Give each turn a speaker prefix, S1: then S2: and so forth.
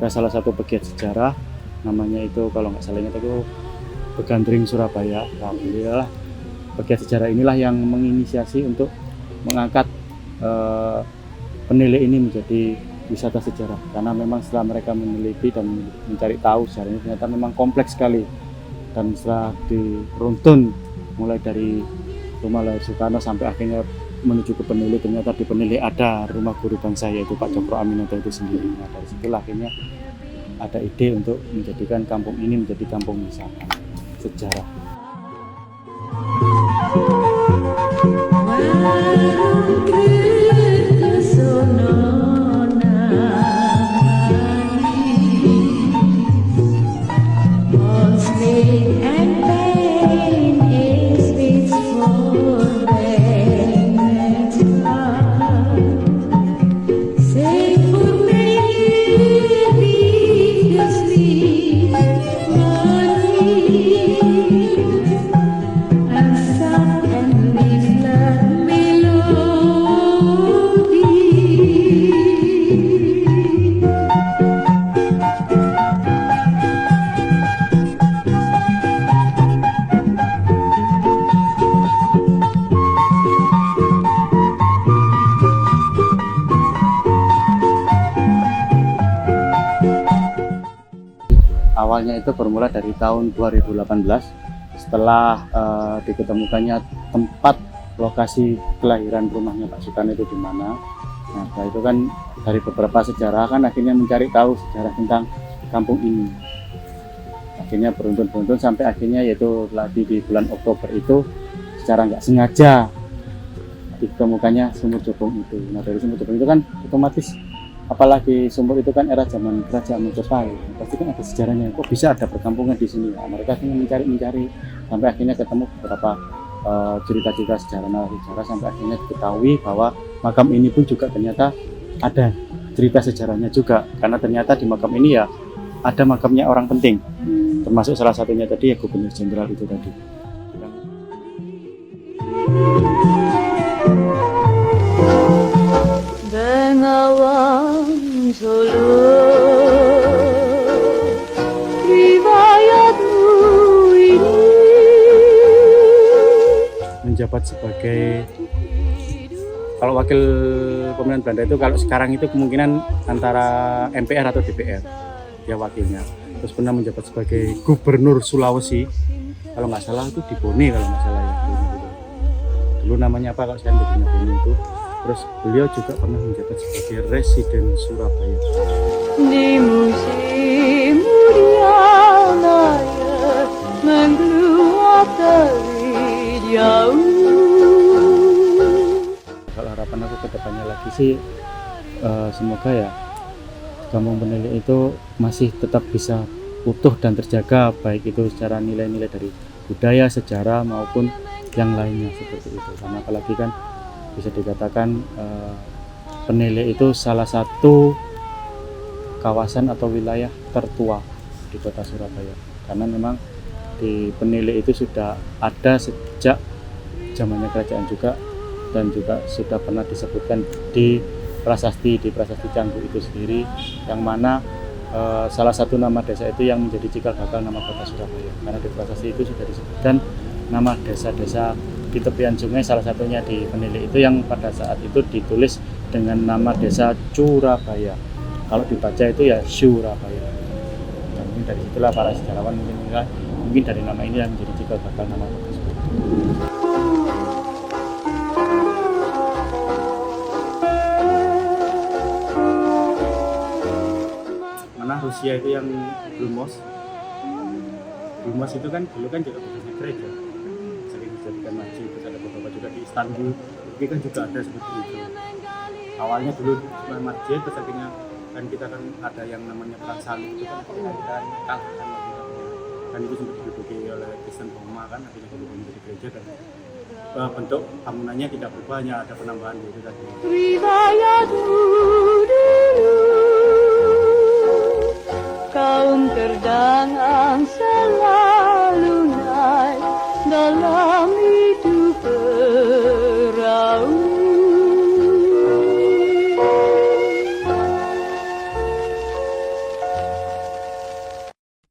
S1: ada salah satu pegiat sejarah, namanya itu kalau nggak salah ingat itu Begandring Surabaya. Alhamdulillah pegiat sejarah inilah yang menginisiasi untuk mengangkat Penilai ini menjadi wisata sejarah, karena memang setelah mereka meneliti dan mencari tahu sejarahnya ternyata memang kompleks sekali. Dan setelah diruntun mulai dari rumah lahir Soekarno sampai akhirnya menuju ke Penilai, ternyata di Penilai ada rumah guru bangsa yaitu Pak Cokro Aminoto itu sendiri. Nah dari situlah akhirnya ada ide untuk menjadikan kampung ini menjadi kampung wisata sejarah. Awalnya itu bermula dari tahun 2018 setelah diketemukannya tempat lokasi kelahiran rumahnya Pak Soekarno itu di mana. Nah, setelah itu kan dari beberapa sejarah kan akhirnya mencari tahu sejarah tentang kampung ini. Akhirnya beruntun sampai akhirnya yaitu di bulan Oktober itu secara nggak sengaja ditemukannya sumur Jobong itu. Nah dari sumur Jobong itu kan otomatis, apalagi sumur itu kan era zaman kerajaan Majapahit, pasti kan ada sejarahnya. Kok bisa ada perkampungan di sini? Nah, mereka akhirnya mencari sampai akhirnya ketemu beberapa cerita-cerita sejarah, narasi sejarah, sampai akhirnya diketahui bahwa makam ini pun juga ternyata ada cerita sejarahnya juga, karena ternyata di makam ini ya ada makamnya orang penting, termasuk salah satunya tadi ya Gubernur Jenderal itu tadi.
S2: Bengawan Solo, riwayatmu ini.
S1: Menjabat sebagai, kalau wakil pemerintahan Belanda itu kalau sekarang itu kemungkinan antara MPR atau DPR dia wakilnya. Terus pernah menjabat sebagai Gubernur Sulawesi, kalau nggak salah itu di Bone, kalau nggak salah ya dulu namanya apa, kalau sekarang punya Bone itu. Terus beliau juga pernah menjabat sebagai Residen Surabaya.
S2: Di musim hujan air menggeliat dari jauh.
S1: Kalau harapan aku ke depannya lagi sih semoga ya Kampung Penilai itu masih tetap bisa utuh dan terjaga, baik itu secara nilai-nilai dari budaya, sejarah maupun yang lainnya seperti itu. Karena apalagi kan bisa dikatakan Penilai itu salah satu kawasan atau wilayah tertua di kota Surabaya, karena memang di Penilai itu sudah ada sejak zamannya kerajaan juga, dan juga sudah pernah disebutkan di prasasti Canggu itu sendiri, yang mana salah satu nama desa itu yang menjadi cikal bakal nama kota Surabaya, karena di prasasti itu sudah disebutkan nama desa-desa di tepian sungai, salah satunya di Penilai itu yang pada saat itu ditulis dengan nama desa Curabaya. Kalau dibaca itu ya Surabaya. Dan mungkin dari situlah para sejarawan mungkin dari nama ini yang menjadi cikal bakal nama kota Surabaya. Mana Rusia itu yang Blumos itu kan dulu kan juga bekas gereja, sering dijadikan masjid. Terus ada beberapa juga di Istanbul, ini kan juga ada seperti itu. Awalnya dulu cuma masjid, terus akhirnya kan kita kan ada yang namanya perang salib itu kan kalahkan dan itu sempat diduduki oleh Kristen Roma, kan akhirnya berubah menjadi gereja, dan bentuk bangunannya tidak berubah, hanya ada penambahan itu tadi.
S2: Riwayatmu dulu, kaum terdangang selalu naik dalam hidup.